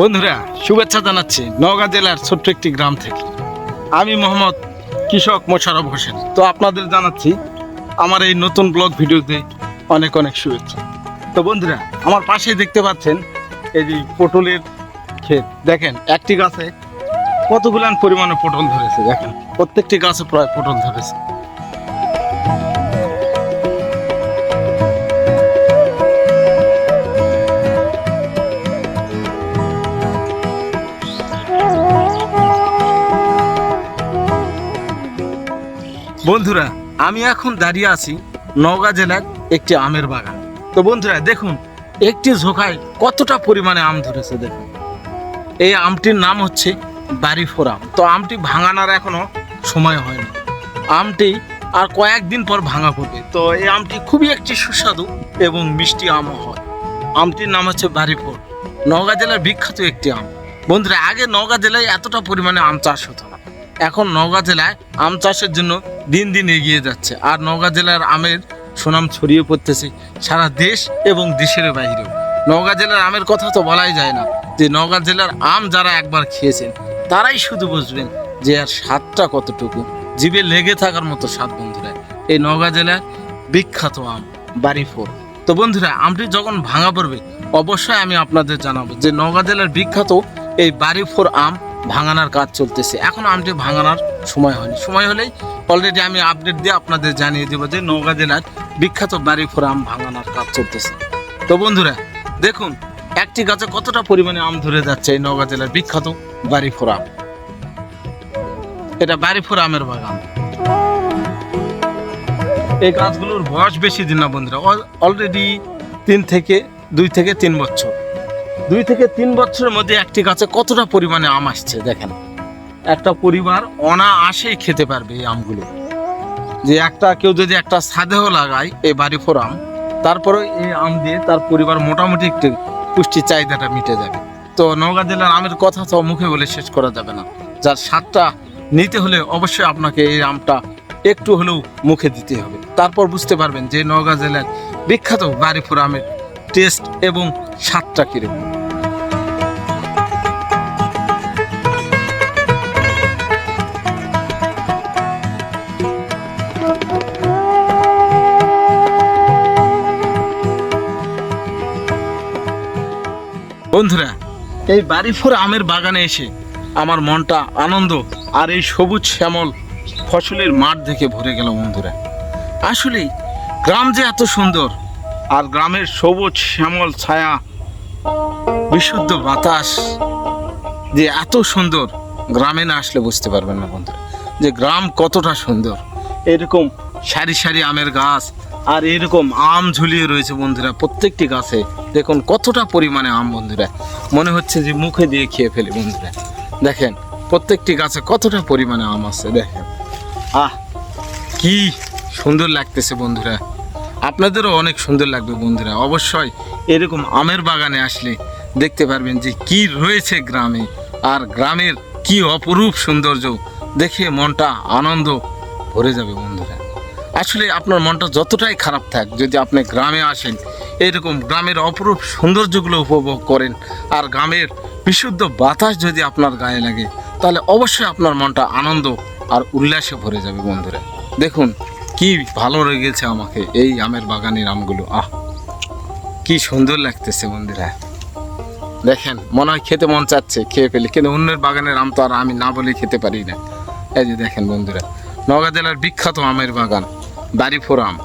বন্ধুরা শুভেচ্ছা জানাচ্ছি নওগাঁ জেলার ছোট্ট একটি গ্রাম থেকে। আমি মোহাম্মদ কৃষক মোশাররফ হোসেন। তো আপনাদের জানাচ্ছি আমার এই নতুন ব্লগ ভিডিওতে অনেক অনেক শুভেচ্ছা। তো বন্ধুরা আমার পাশেই দেখতে পাচ্ছেন এই যে পটলের ক্ষেত। দেখেন একটি গাছে কতগুলান পরিমাণে পটল ধরেছে। দেখেন প্রত্যেকটি গাছে প্রায় পটল ধরেছে। বন্ধুরা আমি এখন দাঁড়িয়ে আছি নওগাঁ জেলার একটি আমের বাগান। তো বন্ধুরা দেখুন একটি ঝোকায় কতটা পরিমাণে আম ধরেছে। দেখুন এই আমটির নাম হচ্ছে বাড়িফোর আম। তো আমটি ভাঙানোর এখনো সময় হয়নি, আমটি আর কয়েকদিন পর ভাঙা পড়বে। তো এই আমটি খুবই একটি সুস্বাদু এবং মিষ্টি আমও হয়। আমটির নাম হচ্ছে বাড়িফোর, নওগাঁ জেলার বিখ্যাত একটি আম। বন্ধুরা আগে নওগাঁ জেলায় এতটা পরিমাণে আম চাষ হতো না, এখন নওগাঁ জেলায় আম চাষের জন্য দিন দিন এগিয়ে যাচ্ছে। আর নওগাঁ জেলার আমের সুনাম ছড়িয়ে পড়তেছে সারা দেশ এবং দেশের বাইরেও। নওগাঁ জেলার আমের কথা তো বলাই যায় না, যে নওগাঁ জেলার আম যারা একবার খেয়েছেন তারাই শুধু বুঝবেন যে আর স্বাদটা কতটুকু, জিভে লেগে থাকার মতো স্বাদ। বন্ধুরা এই নওগাঁ জেলার বিখ্যাত আম বাড়িফোর। তো বন্ধুরা আমটি যখন ভাঙা পড়বে অবশ্যই আমি আপনাদের জানাবো যে নওগাঁ জেলার বিখ্যাত এই বাড়িফোর আম ভাঙানোর কাজ চলতেছে। এখন আমটি ভাঙানোর সময় হয়নি, সময় হলেই অলরেডি আমি আপডেট দিয়ে আপনাদের জানিয়ে দেবো যে নওগাঁ জেলার বিখ্যাত বাড়িফোর আম ভাঙানোর কাজ চলতেছে। তো বন্ধুরা দেখুন একটি গাছে কতটা পরিমাণে আম ধরে যাচ্ছে এই নওগাঁ জেলার বিখ্যাত বাড়িফোর আম। এটা বাড়িফোর আমের বাগান। এই গাছগুলোর বয়স বেশি দিন না বন্ধুরা, অলরেডি 2 থেকে 3 বছর। 2 থেকে 3 বছরের মধ্যে একটি গাছে কতটা পরিমাণে আম আসছে দেখেন। একটা পরিবার অনায়াসেই খেতে পারবে এই আমগুলো। যে একটা কেউ যদি একটা ছাদেও লাগায় এই বাড়িফোর আম, তারপরে এই আম দিয়ে তার পরিবার মোটামুটি একটু পুষ্টি চাহিদাটা মিটে যাবে। তো নওগাঁ জেলার আমের কথা তো মুখে বলে শেষ করা যাবে না। যার স্বাদটা নিতে হলে অবশ্যই আপনাকে এই আমটা একটু হলেও মুখে দিতে হবে, তারপর বুঝতে পারবেন যে নওগাঁ জেলার বিখ্যাত বাড়িফোর আমের টেস্ট এবং স্বাদটা কীরকম। বন্ধুরা এই বাড়িফোর আমের বাগানে এসে আমার মনটা আনন্দ আর এই সবুজ শ্যামল ফসলের মাঠ দেখে ভরে গেল। বন্ধুরা আসলেই গ্রাম যে এত সুন্দর, আর গ্রামের সবুজ শ্যামল ছায়া, বিশুদ্ধ বাতাস যে এত সুন্দর, গ্রামে না আসলে বুঝতে পারবেন না বন্ধুরা যে গ্রাম কতটা সুন্দর। এরকম সারি সারি আমের গাছ আর এরকম আম ঝুলিয়ে রয়েছে বন্ধুরা প্রত্যেকটি গাছে। দেখুন কতটা পরিমাণে আম বন্ধুরা, মনে হচ্ছে যে মুখে দিয়ে খেয়ে ফেলি। বন্ধুরা দেখেন প্রত্যেকটি গাছে কতটা পরিমাণে আম আছে। দেখেন কি সুন্দর লাগতেছে বন্ধুরা, আপনাদেরও অনেক সুন্দর লাগবে বন্ধুরা। অবশ্যই এরকম আমের বাগানে আসলে দেখতে পারবেন যে কি রয়েছে গ্রামে, আর গ্রামের কি অপরূপ সৌন্দর্য দেখে মনটা আনন্দ ভরে যাবে বন্ধুরা। আসলে আপনার মনটা যতটাই খারাপ থাক, যদি আপনি গ্রামে আসেন এরকম গ্রামের অপরূপ সৌন্দর্যগুলো উপভোগ করেন, আর গ্রামের বিশুদ্ধ বাতাস যদি আপনার গায়ে লাগে, তাহলে অবশ্যই আপনার মনটা আনন্দ আর উল্লাসে ভরে যাবে বন্ধুরা। দেখুন কি ভালো লেগেছে আমাকে এই আমের বাগানের আমগুলো, কি সুন্দর লাগতেছে বন্ধুরা। দেখেন মনে হয় খেতে মন চাচ্ছে, খেয়ে ফেলি, কিন্তু অন্যের বাগানের আম তো আর আমি না বলে খেতে পারি না। এই যে দেখেন বন্ধুরা নওগাঁ জেলার বিখ্যাত আমের বাগান বাড়িফোর আম।